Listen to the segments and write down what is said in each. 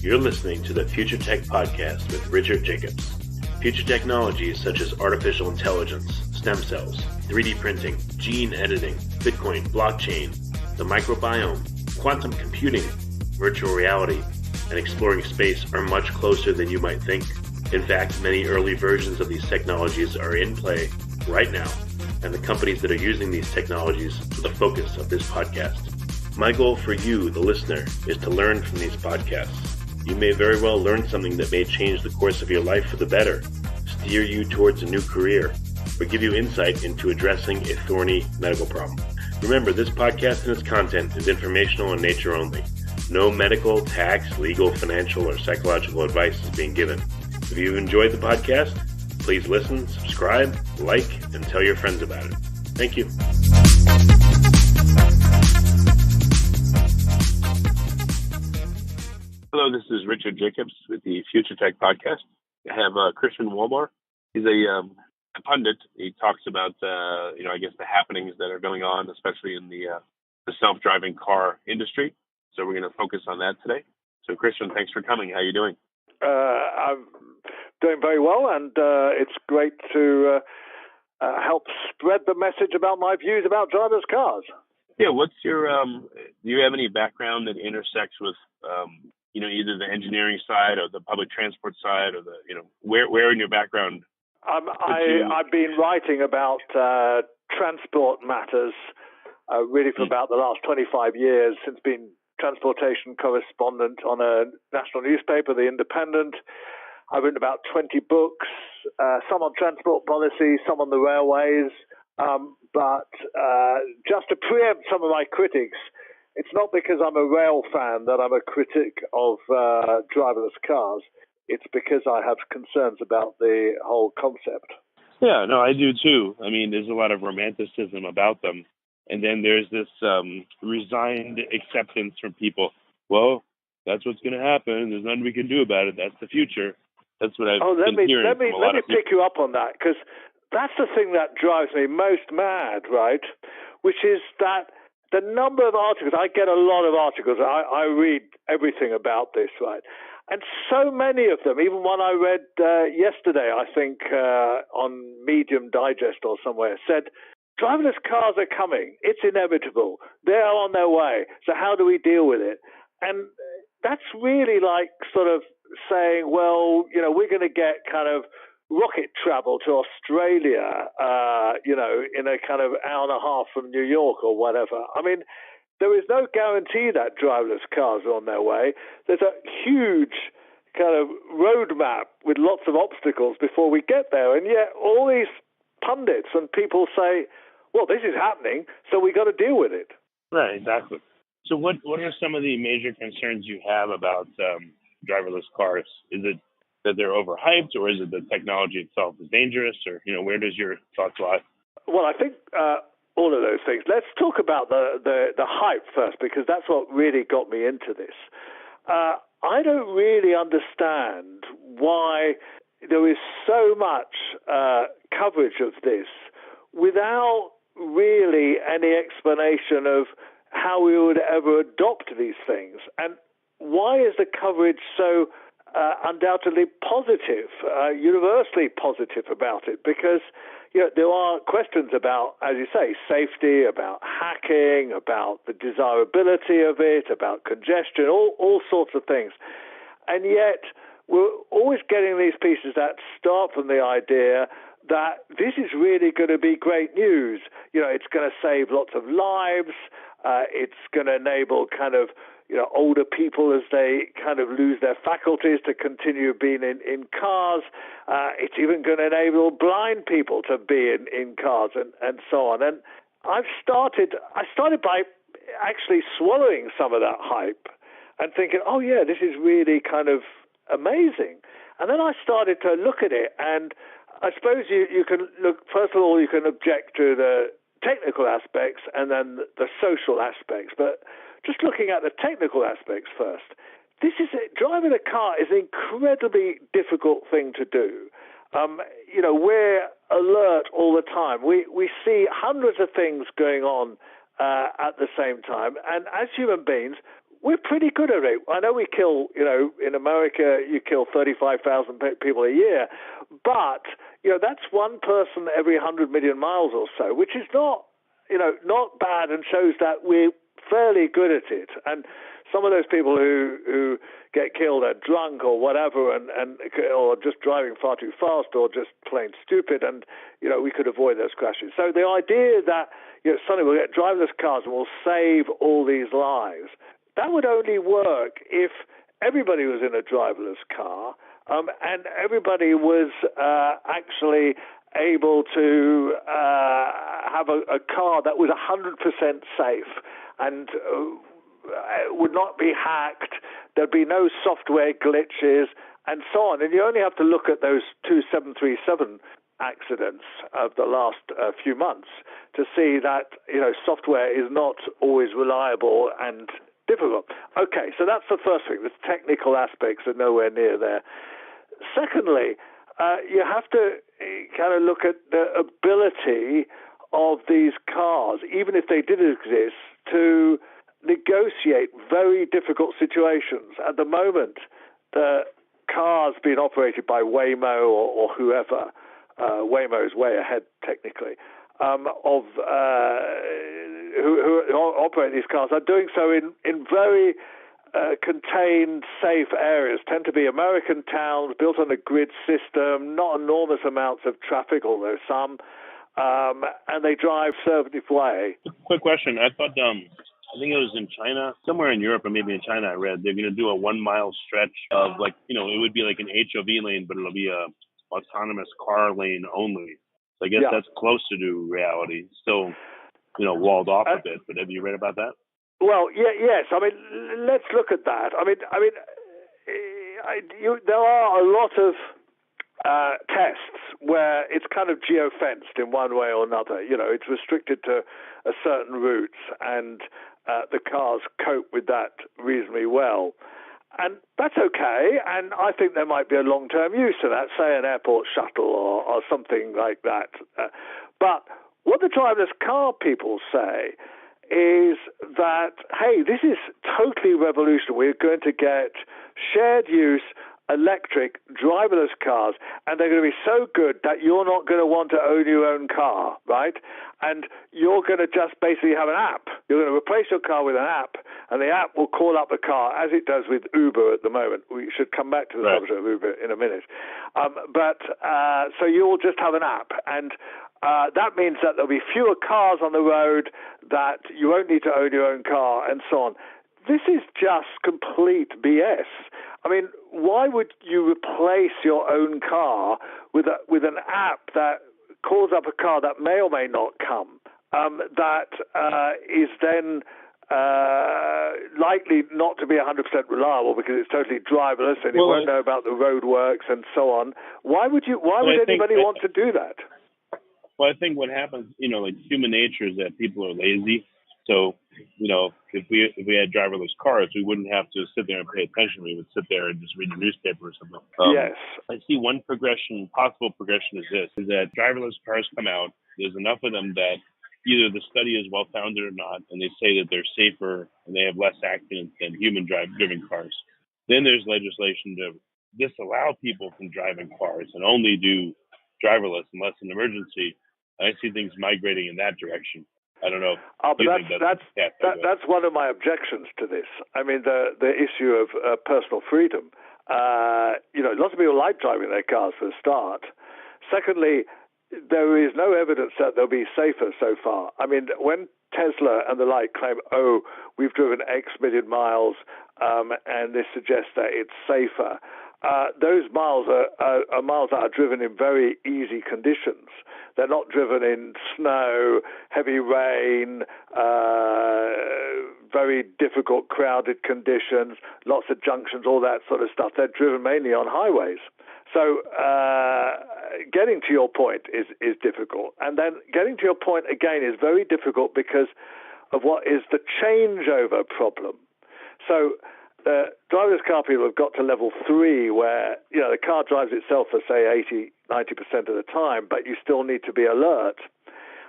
You're listening to the Future Tech Podcast with Richard Jacobs. Future technologies such as artificial intelligence, stem cells, 3D printing, gene editing, Bitcoin, blockchain, the microbiome, quantum computing, virtual reality, and exploring space are much closer than you might think. In fact, many early versions of these technologies are in play right now, and the companies that are using these technologies are the focus of this podcast. My goal for you, the listener, is to learn from these podcasts. You may very well learn something that may change the course of your life for the better, steer you towards a new career, or give you insight into addressing a thorny medical problem. Remember, this podcast and its content is informational in nature only. No medical, tax, legal, financial, or psychological advice is being given. If you've enjoyed the podcast, please listen, subscribe, like, and tell your friends about it. Thank you. Hello, this is Richard Jacobs with the Future Tech Podcast. I have Christian Wolmar. He's a pundit. He talks about, the happenings that are going on, especially in the self-driving car industry. So we're going to focus on that today. So, Christian, thanks for coming. How are you doing? I'm doing very well, and it's great to help spread the message about my views about driverless cars. Yeah, what's your, do you have any background that intersects with, either the engineering side or the public transport side or where in your background? I've been writing about transport matters really for about the last 25 years, since being transportation correspondent on a national newspaper, The Independent. I've written about 20 books, some on transport policy, some on the railways. But just to preempt some of my critics, it's not because I'm a rail fan that I'm a critic of driverless cars. It's because I have concerns about the whole concept. Yeah, no, I do too. I mean, there's a lot of romanticism about them. And then there's this resigned acceptance from people. Well, that's what's going to happen. There's nothing we can do about it. That's the future. That's what I've been hearing from a lot of people. Let me pick you up on that, because that's the thing that drives me most mad, right? Which is that the number of articles, I get a lot of articles, I read everything about this, right? And so many of them, even one I read yesterday, I think, on Medium Digest or somewhere, said, driverless cars are coming. It's inevitable. They're on their way. So how do we deal with it? And that's really like sort of saying, well, we're going to get kind of rocket travel to Australia, in a kind of hour and a half from New York or whatever. I mean, there is no guarantee that driverless cars are on their way. There's a huge kind of roadmap with lots of obstacles before we get there. And yet all these pundits and people say, well, this is happening, so we got to deal with it. Right, exactly. So what are some of the major concerns you have about driverless cars? Is it that they're overhyped, or is it the technology itself is dangerous, or where does your thoughts lie? Well, I think all of those things. Let's talk about the hype first, because that's what really got me into this. I don't really understand why there is so much coverage of this without really any explanation of how we would ever adopt these things. And why is the coverage so undoubtedly positive, universally positive about it? Because there are questions about, as you say, safety, about hacking, about the desirability of it, about congestion, all sorts of things. And yet we're always getting these pieces that start from the idea that this is really going to be great news. It's going to save lots of lives. It's going to enable kind of older people, as they kind of lose their faculties, to continue being in cars. It's even going to enable blind people to be in cars and so on. And I started by actually swallowing some of that hype and thinking, oh yeah, this is really kind of amazing. And then I started to look at it, and I suppose you can look, first of all, you can object to the technical aspects and then the social aspects. But just looking at the technical aspects first, driving a car is an incredibly difficult thing to do. We're alert all the time. We see hundreds of things going on at the same time. And as human beings, we're pretty good at it. I know we kill, in America, you kill 35,000 people a year, but, that's one person every 100 million miles or so, which is not bad, and shows that we're fairly good at it. And some of those people who get killed are drunk or whatever, or just driving far too fast, or just plain stupid, and we could avoid those crashes. So the idea that suddenly we'll get driverless cars and we'll save all these lives, that would only work if everybody was in a driverless car, and everybody was actually able to have a car that was 100% safe and would not be hacked. There'd be no software glitches and so on. And you only have to look at those two 737 accidents of the last few months to see that software is not always reliable and difficult. Okay, so that's the first thing. The technical aspects are nowhere near there. Secondly, you have to kind of look at the ability of these cars, even if they did exist, to negotiate very difficult situations. At the moment, the car's being operated by Waymo or whoever. Waymo is way ahead technically. Who operate these cars are doing so in very contained, safe areas. Tend to be American towns built on a grid system, not enormous amounts of traffic, although some, and they drive conservative way. Quick question. I thought, I think it was in China, somewhere in Europe or maybe in China, I read they're going to do a 1 mile stretch of it would be like an HOV lane, but it'll be a autonomous car lane only. So I guess that's close to reality. Still, walled off a bit. But have you read about that? Well, yes. I mean, let's look at that. There are a lot of tests where it's kind of geo-fenced in one way or another. It's restricted to a certain routes, and the cars cope with that reasonably well. And that's okay, and I think there might be a long-term use of that, say an airport shuttle or something like that. But what the driverless car people say is that, hey, this is totally revolutionary. We're going to get shared use electric driverless cars, and they're going to be so good that you're not going to want to own your own car, right? And you're going to just basically have an app. You're going to replace your car with an app, and the app will call up the car, as it does with Uber at the moment. We should come back to the subject of Uber in a minute. So you'll just have an app, and that means that there'll be fewer cars on the road, that you won't need to own your own car, and so on. This is just complete BS. I mean, why would you replace your own car with an app that calls up a car that may or may not come, that is then likely not to be 100% reliable because it's totally driverless and you won't know about the roadworks and so on? Why would anybody want to do that? Well, I think what happens, human nature is that people are lazy. So, if we had driverless cars, we wouldn't have to sit there and pay attention. We would sit there and just read the newspaper or something. Yes. I see one possible progression is this, is that driverless cars come out. There's enough of them that either the study is well-founded or not, and they say that they're safer and they have less accidents than human-driven cars. Then there's legislation to disallow people from driving cars and only do driverless unless an emergency. I see things migrating in that direction. I don't know. But that's one of my objections to this. I mean, the issue of personal freedom. Lots of people like driving their cars for a start. Secondly, there is no evidence that they'll be safer so far. I mean, when Tesla and the like claim, we've driven X million miles, and this suggests that it's safer. Those miles are miles that are driven in very easy conditions. They're not driven in snow, heavy rain, very difficult, crowded conditions, lots of junctions, all that sort of stuff. They're driven mainly on highways. So getting to your point is difficult. And then getting to your point again is very difficult because of what is the changeover problem. So driverless car people have got to level 3 where, the car drives itself for, say, 80-90% of the time, but you still need to be alert.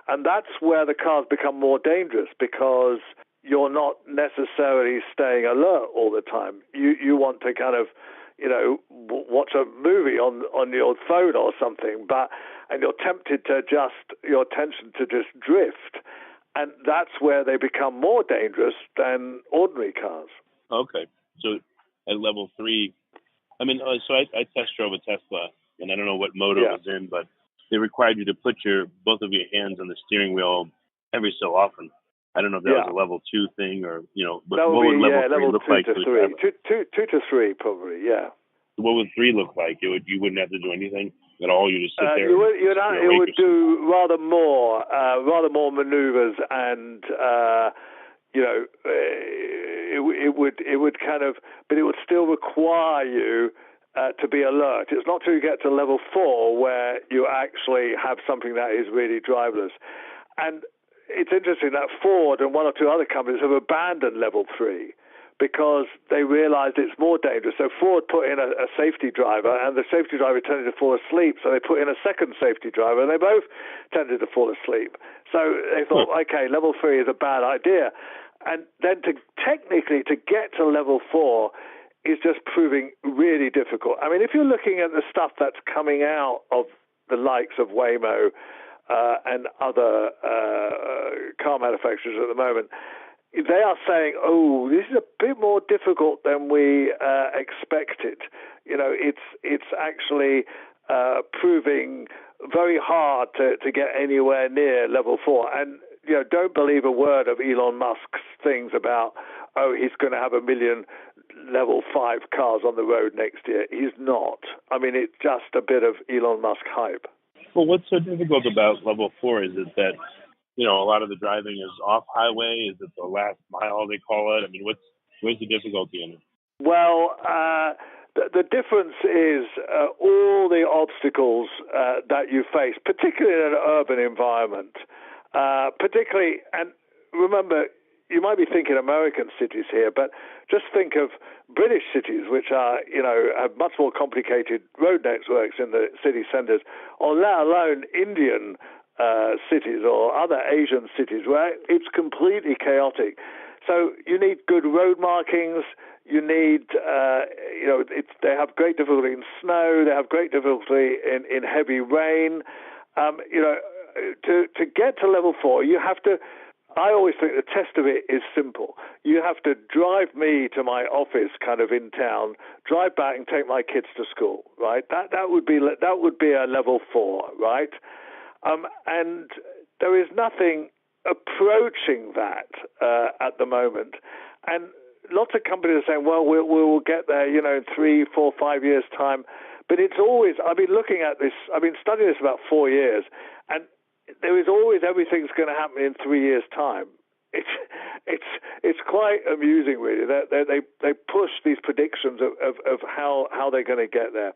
And that's where the cars become more dangerous because you're not necessarily staying alert all the time. You want to kind of, watch a movie on your phone or something, and you're tempted to adjust your attention to just drift. And that's where they become more dangerous than ordinary cars. Okay. So at level 3, I mean, so I test drove a Tesla, and I don't know what mode it was in, but they required you to put both of your hands on the steering wheel every so often. I don't know if that was a level 2 thing or, but what would level 3 look like? 2 to 3. 2 to 3 probably, yeah. What would 3 look like? You wouldn't have to do anything at all. You just sit there. It would do rather more maneuvers, and it would kind of, but it would still require you to be alert. It's not till you get to level 4 where you actually have something that is really driverless. And it's interesting that Ford and one or two other companies have abandoned level 3. Because they realized it's more dangerous. So Ford put in a safety driver, and the safety driver tended to fall asleep. So they put in a second safety driver, and they both tended to fall asleep. So they thought, okay, level 3 is a bad idea. And then to get to level 4 is just proving really difficult. I mean, if you're looking at the stuff that's coming out of the likes of Waymo and other car manufacturers at the moment, they are saying, this is a bit more difficult than we expected. It's actually proving very hard to get anywhere near level 4. And, don't believe a word of Elon Musk's things about, he's going to have 1 million level 5 cars on the road next year. He's not. I mean, it's just a bit of Elon Musk hype. Well, what's so difficult about level 4 is it that a lot of the driving is off highway? Is it the last mile they call it? I mean, where's the difficulty in it? Well, the difference is all the obstacles that you face, particularly in an urban environment. And remember, you might be thinking American cities here, but just think of British cities, which are, have much more complicated road networks in the city centres, or let alone Indian cities or other Asian cities where it's completely chaotic. So you need good road markings. You need, they have great difficulty in snow. They have great difficulty in heavy rain. To get to level 4, you have to. I always think the test of it is simple. You have to drive me to my office, kind of in town, drive back and take my kids to school. Right? That would be a level 4. Right? And there is nothing approaching that at the moment. And lots of companies are saying, well, we'll get there, in 3, 4, 5 years' time. But it's always, I've been looking at this, I've been studying this about 4 years, and there is always everything's going to happen in 3 years' time. It's quite amusing, really. They push these predictions of how they're going to get there.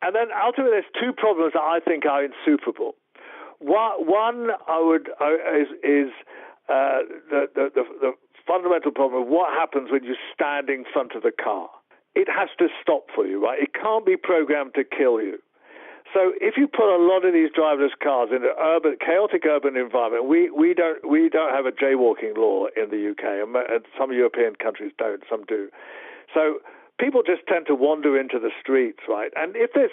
And then ultimately there's two problems that I think are insuperable. One is the fundamental problem of what happens when you stand in front of the car. It has to stop for you, right? It can't be programmed to kill you. So if you put a lot of these driverless cars in an chaotic urban environment, we don't have a jaywalking law in the UK, and some European countries don't, some do. So people just tend to wander into the streets, right? And if there's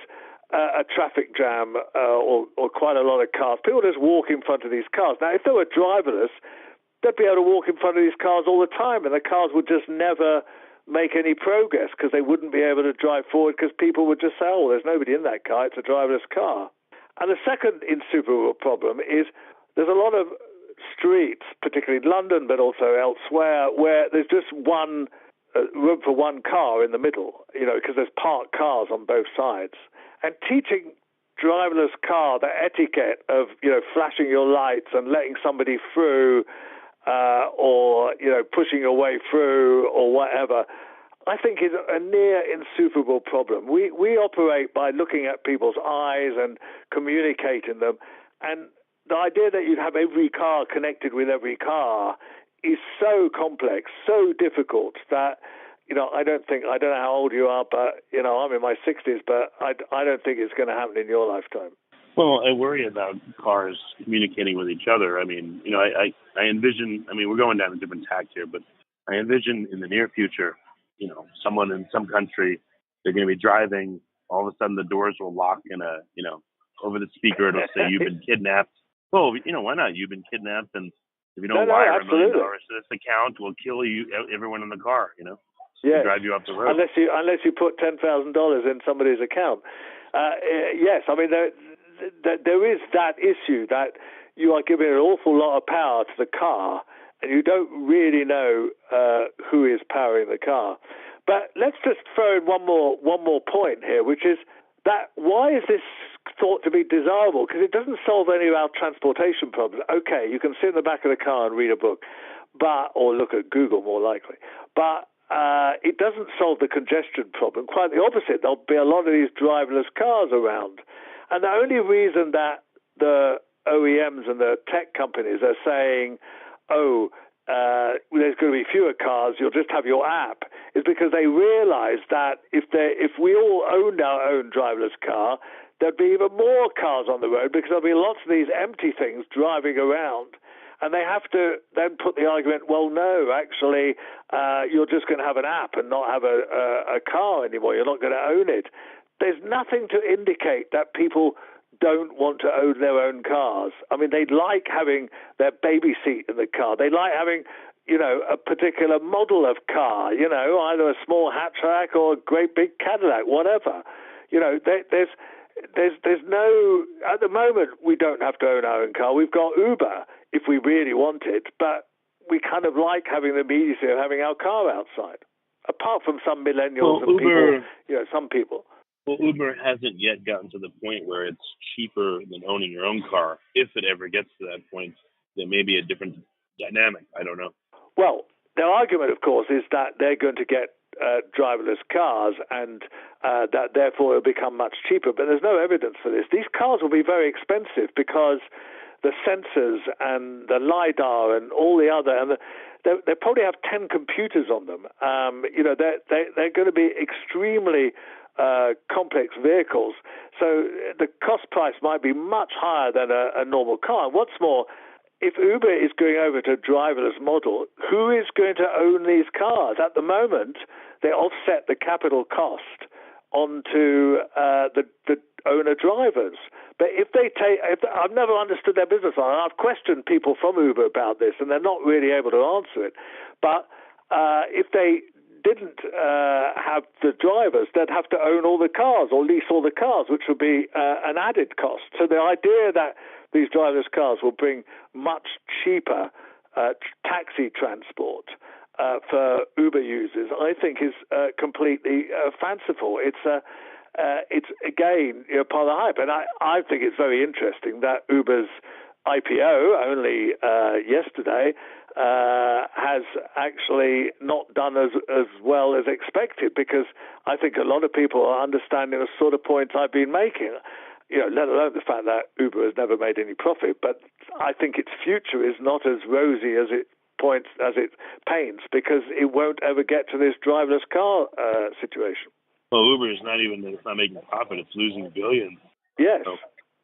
a traffic jam or quite a lot of cars, people just walk in front of these cars. Now, if they were driverless, they'd be able to walk in front of these cars all the time, and the cars would just never make any progress because they wouldn't be able to drive forward because people would just say, oh, there's nobody in that car, it's a driverless car. And the second insuperable problem is there's a lot of streets, particularly in London, but also elsewhere, where there's just one room for one car in the middle, because there's parked cars on both sides. And teaching driverless car the etiquette of, flashing your lights and letting somebody through, or pushing your way through or whatever, I think is a near insuperable problem. We operate by looking at people's eyes and communicating them, and the idea that you'd have every car connected with every car is so complex, so difficult that I don't know how old you are, but I'm in my 60s, but I don't think it's going to happen in your lifetime. Well, I worry about cars communicating with each other. I mean, I envision, I mean, we're going down a different tack here, but I envision in the near future, someone in some country, they're going to be driving, all of a sudden the doors will lock in over the speaker, it'll say, you've been kidnapped. Well, why not? You've been kidnapped, and if you don't wire $1 million to this account, we'll kill you, everyone in the car, Yes. Drive you off the road. Unless you put $10,000 in somebody's account. Yes, I mean, there is that issue that you are giving an awful lot of power to the car, and you don't really know who is powering the car. But let's just throw in one more point here, which is that why is this thought to be desirable? Because it doesn't solve any of our transportation problems. Okay, you can sit in the back of the car and read a book, or look at Google more likely. But it doesn't solve the congestion problem. Quite the opposite. There'll be a lot of these driverless cars around. And the only reason that the OEMs and the tech companies are saying, there's going to be fewer cars, you'll just have your app, is because they realize that if we all owned our own driverless car, there'd be even more cars on the road because there'll be lots of these empty things driving around. And they have to then put the argument, well, no, actually, you're just going to have an app and not have a car anymore. You're not going to own it. There's nothing to indicate that people don't want to own their own cars. I mean, they like having their baby seat in the car. They like having, a particular model of car, either a small hatchback or a great big Cadillac, whatever. There's no, at the moment, we don't have to own our own car. We've got Uber if we really want it, but we kind of like having the immediacy of having our car outside, apart from some millennials and Uber, people, some people. Well, Uber hasn't yet gotten to the point where it's cheaper than owning your own car. If it ever gets to that point, there may be a different dynamic. I don't know. Well, their argument, of course, is that they're going to get driverless cars and that therefore it'll become much cheaper. But there's no evidence for this. These cars will be very expensive because the sensors and the LiDAR and all the other, and they probably have 10 computers on them. They're going to be extremely complex vehicles. So the cost price might be much higher than a normal car. What's more, if Uber is going over to a driverless model, who is going to own these cars? At the moment, they offset the capital cost onto the owner drivers. But I've never understood their business model. I've questioned people from Uber about this, and they're not really able to answer it. But if they didn't have the drivers, they'd have to own all the cars or lease all the cars, which would be an added cost. So the idea that these driverless cars will bring much cheaper taxi transport for Uber users, I think is completely fanciful. It's again part of the hype, and I think it's very interesting that Uber's IPO only yesterday has actually not done as well as expected, because I think a lot of people are understanding the sort of points I've been making. Let alone the fact that Uber has never made any profit, but I think its future is not as rosy as it paints, because it won't ever get to this driverless car situation. Well, Uber is it's not making profit, it's losing billions. Yes,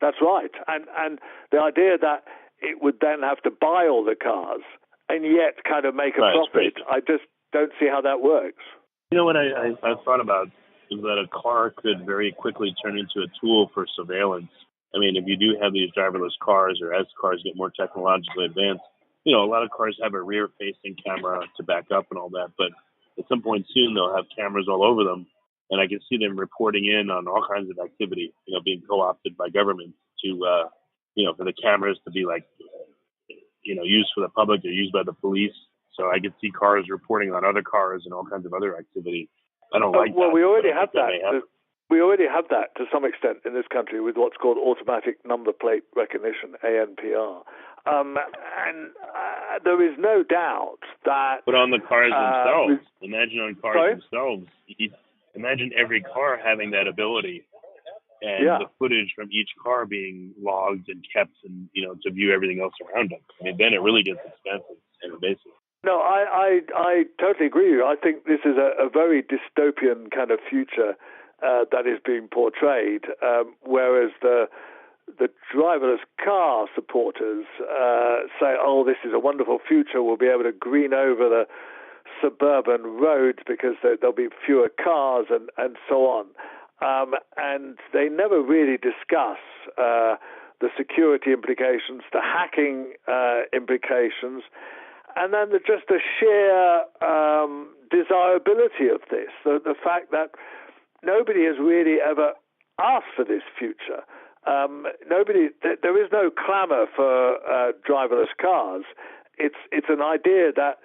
that's right. And the idea that it would then have to buy all the cars and yet kind of make a profit, I just don't see how that works. What I've thought about is that a car could very quickly turn into a tool for surveillance. I mean, if you do have these driverless cars, or as cars get more technologically advanced, a lot of cars have a rear-facing camera to back up and all that, but at some point soon they'll have cameras all over them, and I can see them reporting in on all kinds of activity, being co-opted by governments to, for the cameras to be used for the public or used by the police. So I could see cars reporting on other cars and all kinds of other activity. I don't like that. Well, we already have that. We already have that to some extent in this country with what's called automatic number plate recognition, ANPR. And there is no doubt that... But on the cars themselves, imagine on cars themselves. Imagine every car having that ability, and the footage from each car being logged and kept, and to view everything else around them. I mean, then it really gets expensive and invasive. No, I totally agree with you. I think this is a very dystopian kind of future that is being portrayed, whereas the the driverless car supporters say, "Oh, this is a wonderful future. We'll be able to green over the suburban roads because there'll be fewer cars and so on." And they never really discuss the security implications, the hacking implications, and then just the sheer desirability of this, the fact that nobody has really ever asked for this future. There is no clamor for driverless cars. It's an idea that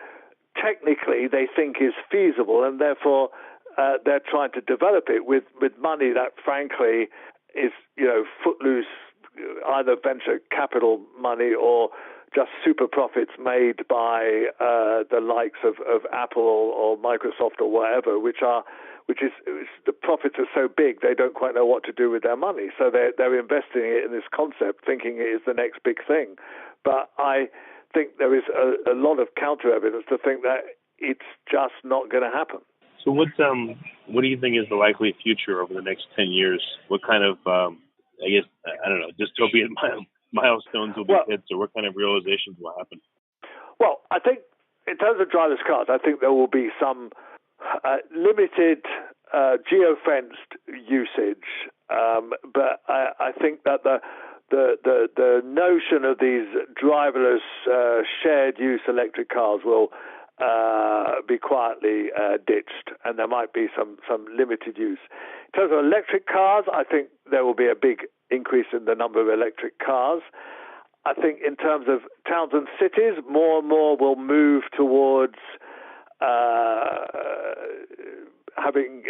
technically they think is feasible, and therefore they're trying to develop it with money that frankly is footloose, either venture capital money or just super profits made by the likes of Apple or Microsoft or whatever, which is the profits are so big they don't quite know what to do with their money. So they're investing it in this concept, thinking it is the next big thing. But I think there is a lot of counter evidence to think that it's just not going to happen. So what do you think is the likely future over the next 10 years? What kind of I don't know, dystopian milestones will be hit, or what kind of realizations will happen? Well, I think in terms of driverless cars, I think there will be some limited geofenced usage, but I think that the notion of these driverless shared use electric cars will be quietly ditched, and there might be some limited use. In terms of electric cars, I think there will be a big increase in the number of electric cars. I think in terms of towns and cities, more and more will move towards having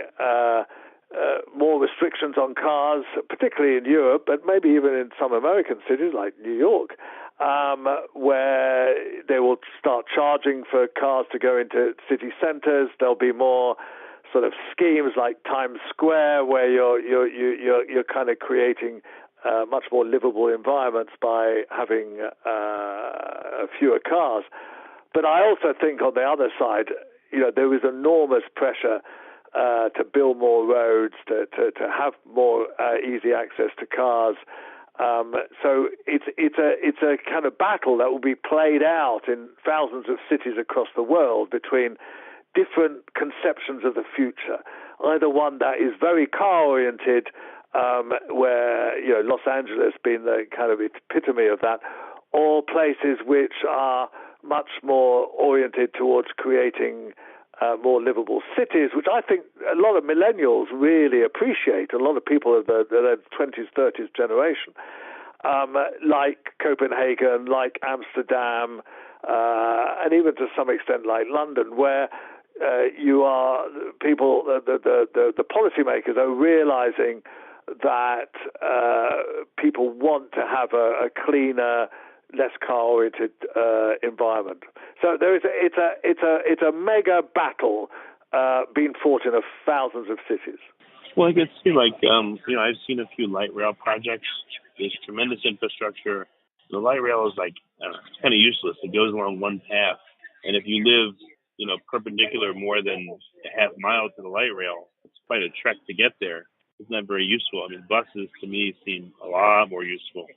more restrictions on cars, particularly in Europe, but maybe even in some American cities like New York, where they will start charging for cars to go into city centers. There'll be more sort of schemes like Times Square, where you're kind of creating much more livable environments by having fewer cars. But I also think on the other side, there is enormous pressure to build more roads, to have more easy access to cars. So it's a kind of battle that will be played out in thousands of cities across the world between different conceptions of the future. Either one that is very car-oriented, where Los Angeles being the kind of epitome of that, or places which are much more oriented towards creating more livable cities, which I think a lot of millennials really appreciate, a lot of people of the 20s, 30s generation, like Copenhagen, like Amsterdam, and even to some extent like London, where people, the policymakers are realizing that people want to have a cleaner, less car-oriented environment. So it's a mega battle being fought in thousands of cities. Well, it seems like I've seen a few light rail projects. There's tremendous infrastructure. The light rail is it's kind of useless. It goes along one path, and if you live perpendicular more than a half mile to the light rail, it's quite a trek to get there. It's not very useful. I mean, buses to me seem a lot more useful.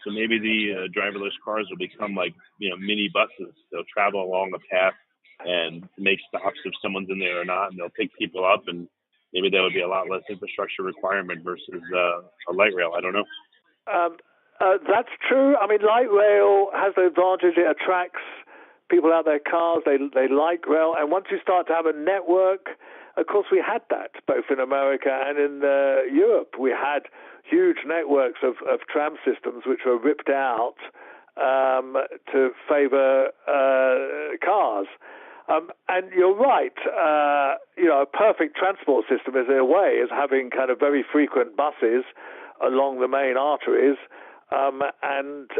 So maybe the driverless cars will become like mini buses. They'll travel along a path and make stops if someone's in there or not, and they'll pick people up, and maybe there would be a lot less infrastructure requirement versus a light rail. I don't know. That's true. I mean, light rail has the advantage it attracts people out their cars. They like rail, and once you start to have a network, of course, we had that both in America and in Europe. We had huge networks of tram systems which were ripped out to favor cars. And you're right. A perfect transport system, in a way, is having kind of very frequent buses along the main arteries, and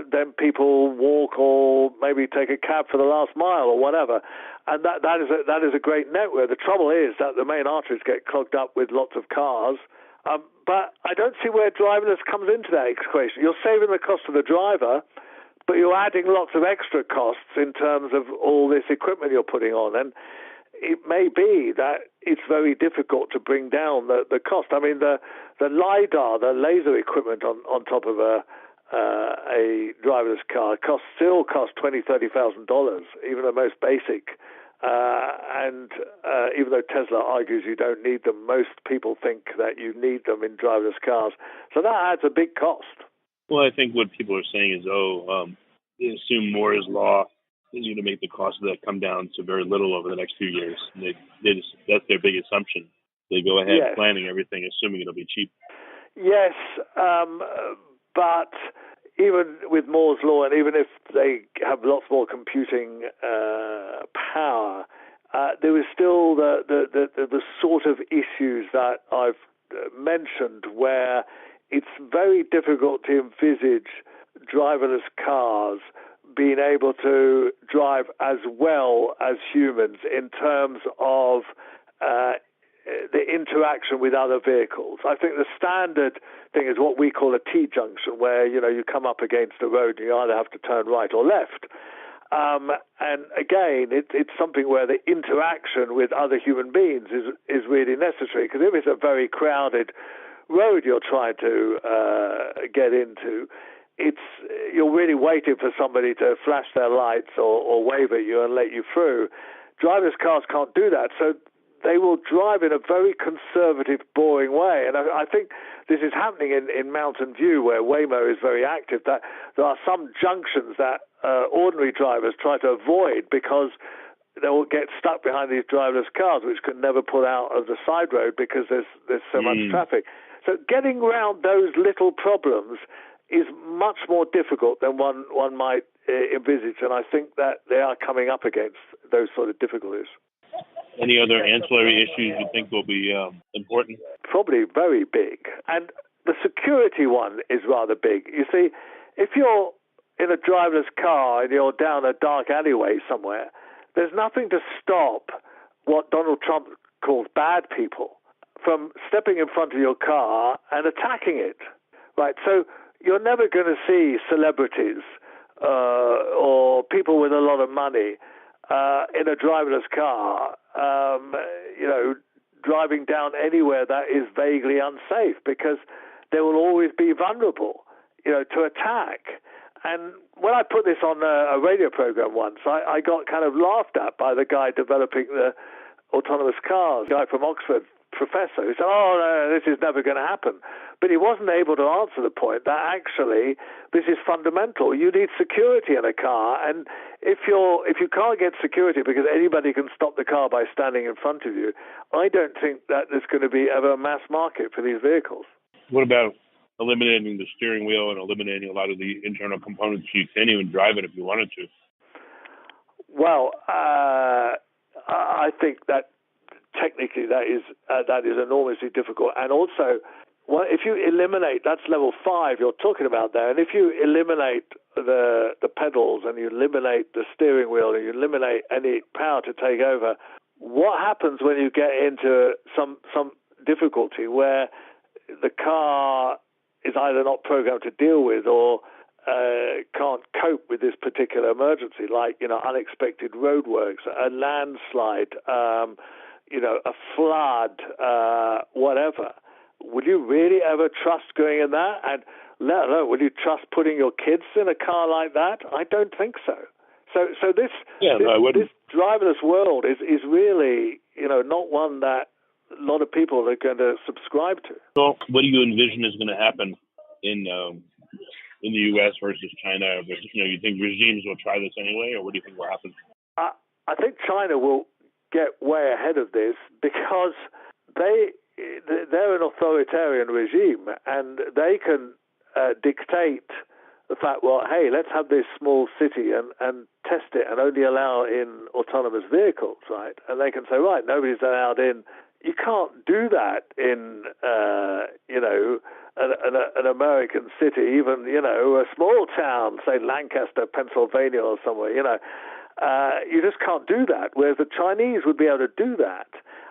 then people walk or maybe take a cab for the last mile or whatever. And that is a great network. The trouble is that the main arteries get clogged up with lots of cars. But I don't see where driverless comes into that equation. You're saving the cost of the driver, but you're adding lots of extra costs in terms of all this equipment you're putting on. And it may be that it's very difficult to bring down the cost. I mean, the LiDAR, the laser equipment on top of a driverless car still costs $20,000-$30,000, even the most basic. And even though Tesla argues you don't need them, most people think that you need them in driverless cars. So that adds a big cost. Well, I think what people are saying is, they assume more is law is going to make the cost of that come down to very little over the next few years. And that's their big assumption. They go ahead planning everything, assuming it'll be cheap. Yes, but even with Moore's law, and even if they have lots more computing power, there is still the sort of issues that I've mentioned, where it's very difficult to envisage driverless cars being able to drive as well as humans in terms of the interaction with other vehicles. I think the standard thing is what we call a T-junction, where you come up against the road and you either have to turn right or left. And again, it's something where the interaction with other human beings is really necessary, because if it's a very crowded road you're trying to get into, you're really waiting for somebody to flash their lights or wave at you and let you through. Driverless cars can't do that, so they will drive in a very conservative, boring way. And I think this is happening in Mountain View, where Waymo is very active, that there are some junctions that ordinary drivers try to avoid because they'll get stuck behind these driverless cars, which can never pull out of the side road because there's so much traffic. So getting around those little problems is much more difficult than one might envisage, and I think that they are coming up against those sort of difficulties. Any other ancillary issues you think will be important? Probably very big. And the security one is rather big. You see, if you're in a driverless car and you're down a dark alleyway somewhere, there's nothing to stop what Donald Trump calls bad people from stepping in front of your car and attacking it. Right? So you're never going to see celebrities or people with a lot of money in a driverless car, driving down anywhere that is vaguely unsafe, because they will always be vulnerable, to attack. And when I put this on a radio program once, I got kind of laughed at by the guy developing the autonomous cars, guy from Oxford, professor, who said, "Oh, no, this is never going to happen." But he wasn't able to answer the point that actually this is fundamental. You need security in a car, and if you can't get security because anybody can stop the car by standing in front of you, I don't think that there's going to be ever a mass market for these vehicles. What about eliminating the steering wheel and eliminating a lot of the internal components? You can't even drive it if you wanted to. Well, I think that technically that is enormously difficult, and also, if you eliminate, that's level 5 you're talking about there, and if you eliminate the pedals and you eliminate the steering wheel and you eliminate any power to take over, what happens when you get into some difficulty where the car is either not programmed to deal with or can't cope with this particular emergency, like unexpected roadworks, a landslide, a flood, whatever? Would you really ever trust going in that? And let alone, would you trust putting your kids in a car like that? I don't think so. So this driverless world is really, not one that a lot of people are going to subscribe to. So what do you envision is going to happen in the U.S. versus China? You think regimes will try this anyway, or what do you think will happen? I think China will get way ahead of this because they're an authoritarian regime, and they can dictate the fact, well, hey, let's have this small city and test it and only allow in autonomous vehicles, right? And they can say, right, nobody's allowed in. You can't do that in, an American city, even, a small town, say Lancaster, Pennsylvania or somewhere, you just can't do that, whereas the Chinese would be able to do that,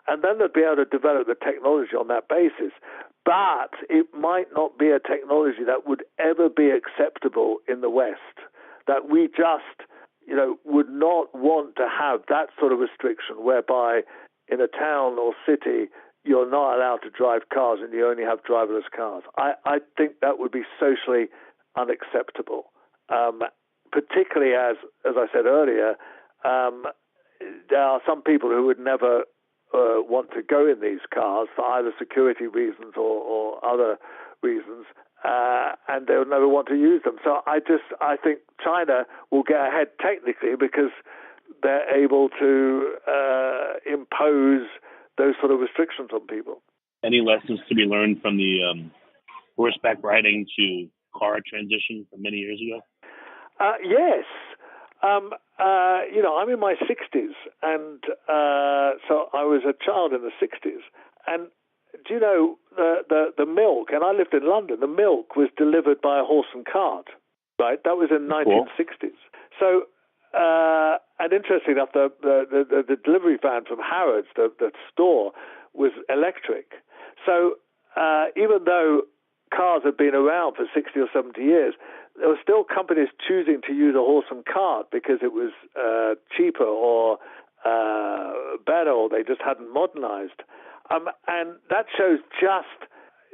and then they'd be able to develop the technology on that basis. But it might not be a technology that would ever be acceptable in the West, that we just would not want to have that sort of restriction whereby in a town or city you're not allowed to drive cars and you only have driverless cars. I think that would be socially unacceptable, particularly as I said earlier, there are some people who would never want to go in these cars for either security reasons or other reasons, and they'll never want to use them. So I think China will get ahead technically because they're able to impose those sort of restrictions on people. Any lessons to be learned from the horseback riding to car transition from many years ago? Yes. I'm in my 60s, and so I was a child in the 60s. And do you know the milk? And I lived in London. The milk was delivered by a horse and cart, right? That was in 1960s. So, and interesting enough, the delivery van from Harrods, the store, was electric. So even though cars had been around for 60 or 70 years, there were still companies choosing to use a horse and cart because it was cheaper or better, or they just hadn't modernized. And that shows just,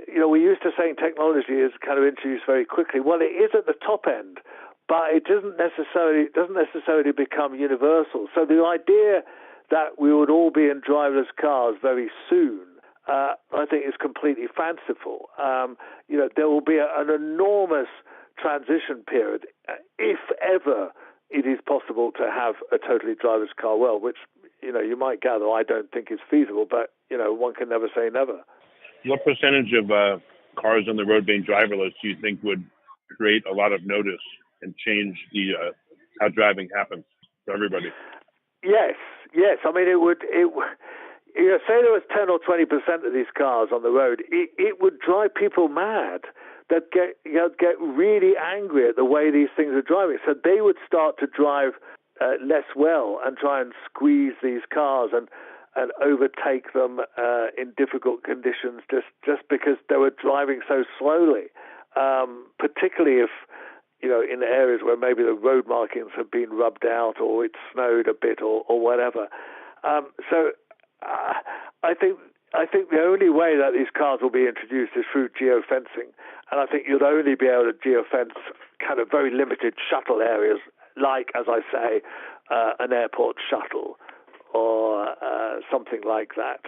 we're used to saying technology is kind of introduced very quickly. Well, it is at the top end, but it doesn't necessarily become universal. So the idea that we would all be in driverless cars very soon, I think, is completely fanciful. There will be an enormous transition period, if ever it is possible to have a totally driverless car world, which, you might gather I don't think is feasible, but, one can never say never. What percentage of cars on the road being driverless do you think would create a lot of notice and change the how driving happens for everybody? Yes. I mean, it would. Say there was 10 or 20% of these cars on the road, it would drive people mad. That get really angry at the way these things are driving. So they would start to drive less well and try and squeeze these cars and overtake them in difficult conditions just because they were driving so slowly. Particularly if, in areas where maybe the road markings have been rubbed out or it snowed a bit or whatever. So I think the only way that these cars will be introduced is through geofencing. And I think you'd only be able to geofence kind of very limited shuttle areas, like, as I say, an airport shuttle or something like that.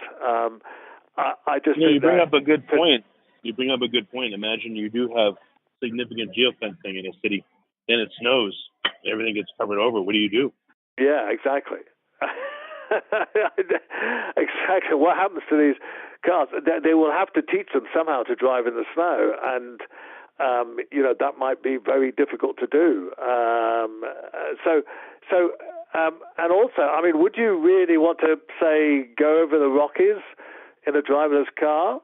I just you bring up a good point. You bring up a good point. Imagine you do have significant geofencing in a city, then it snows, everything gets covered over. What do you do? Yeah, exactly. Exactly. What happens to these cars? They will have to teach them somehow to drive in the snow, and that might be very difficult to do. And also, I mean, would you really want to say go over the Rockies in a driverless car?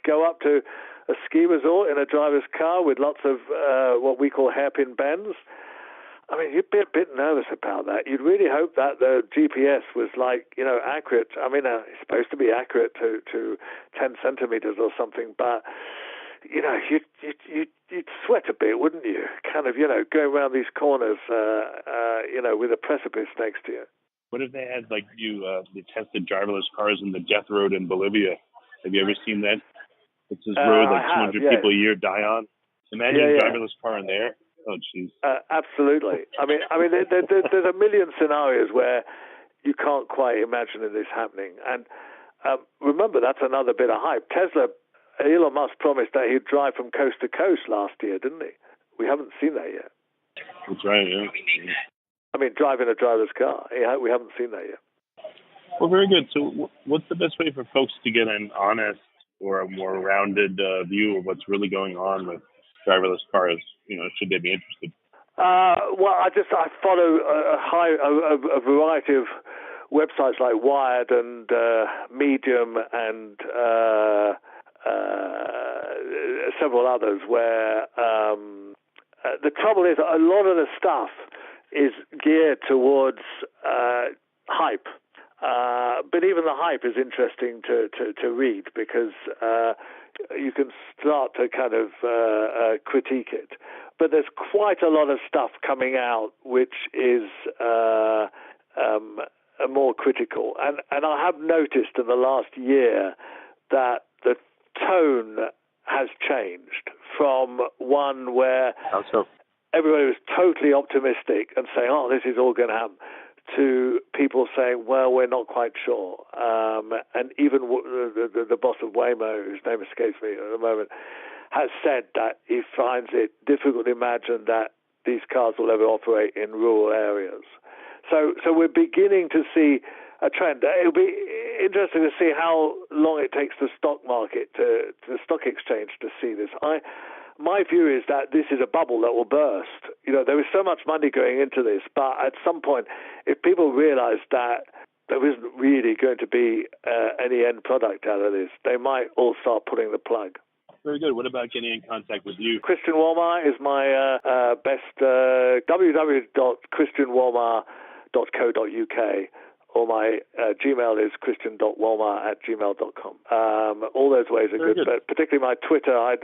Go up to a ski resort in a driverless car with lots of what we call hairpin bends? I mean, you'd be a bit nervous about that. You'd really hope that the GPS was accurate. I mean, it's supposed to be accurate to 10 centimeters or something, but you'd sweat a bit, wouldn't you? Kind of, going around these corners, with a precipice next to you. What if they had they tested driverless cars in the death road in Bolivia? Have you ever seen that? It's this road 200 people a year die on. Imagine a driverless car in there. Oh, jeez. Absolutely. I mean, there's a million scenarios where you can't quite imagine this happening. And remember, that's another bit of hype. Elon Musk promised that he'd drive from coast to coast last year, didn't he? We haven't seen that yet. That's right, yeah. I mean, driving a driverless car. We haven't seen that yet. Well, very good. So what's the best way for folks to get an honest or a more rounded view of what's really going on with driverless cars? Should they be interested? Well, I follow a variety of websites like Wired and Medium and several others where the trouble is a lot of the stuff is geared towards hype. But even the hype is interesting to read because you can start to kind of critique it. but there's quite a lot of stuff coming out which is more critical. And I have noticed in the last year that the tone has changed from one where everybody was totally optimistic and saying, oh, this is all going to happen, to people saying, well, we're not quite sure. And even the boss of Waymo, whose name escapes me at the moment, has said that he finds it difficult to imagine that these cars will ever operate in rural areas. So we're beginning to see a trend. It'll be interesting to see how long it takes the stock market, the stock exchange, to see this. My view is that this is a bubble that will burst. There is so much money going into this, but at some point, if people realize that there isn't really going to be any end product out of this, they might all start pulling the plug. Very good. What about getting in contact with you? Christian Wolmar is my best, www.christianwolmar.co.uk, or my Gmail is christian.wolmar@gmail.com. All those ways are good, but particularly my Twitter, I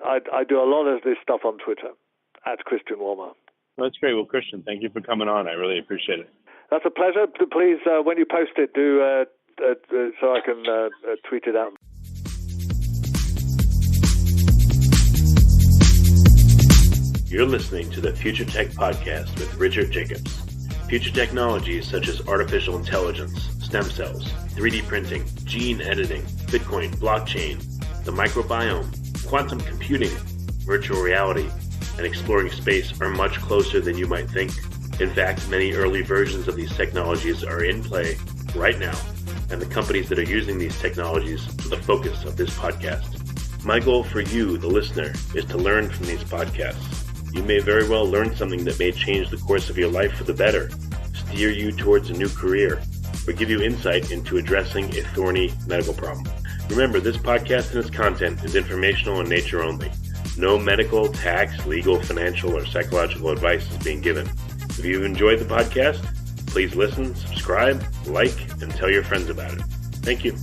do a lot of this stuff on Twitter, @Christian Wolmar. Well, that's great. Well, Christian, thank you for coming on. I really appreciate it. That's a pleasure. Please, when you post it, do so I can tweet it out. You're listening to the Future Tech Podcast with Richard Jacobs. Future technologies such as artificial intelligence, stem cells, 3D printing, gene editing, Bitcoin, blockchain, the microbiome, quantum computing, virtual reality, and exploring space are much closer than you might think. In fact, many early versions of these technologies are in play right now, and the companies that are using these technologies are the focus of this podcast. My goal for you, the listener, is to learn from these podcasts. You may very well learn something that may change the course of your life for the better, steer you towards a new career, or give you insight into addressing a thorny medical problem. Remember, this podcast and its content is informational in nature only. No medical, tax, legal, financial, or psychological advice is being given. If you've enjoyed the podcast, please listen, subscribe, like, and tell your friends about it. Thank you.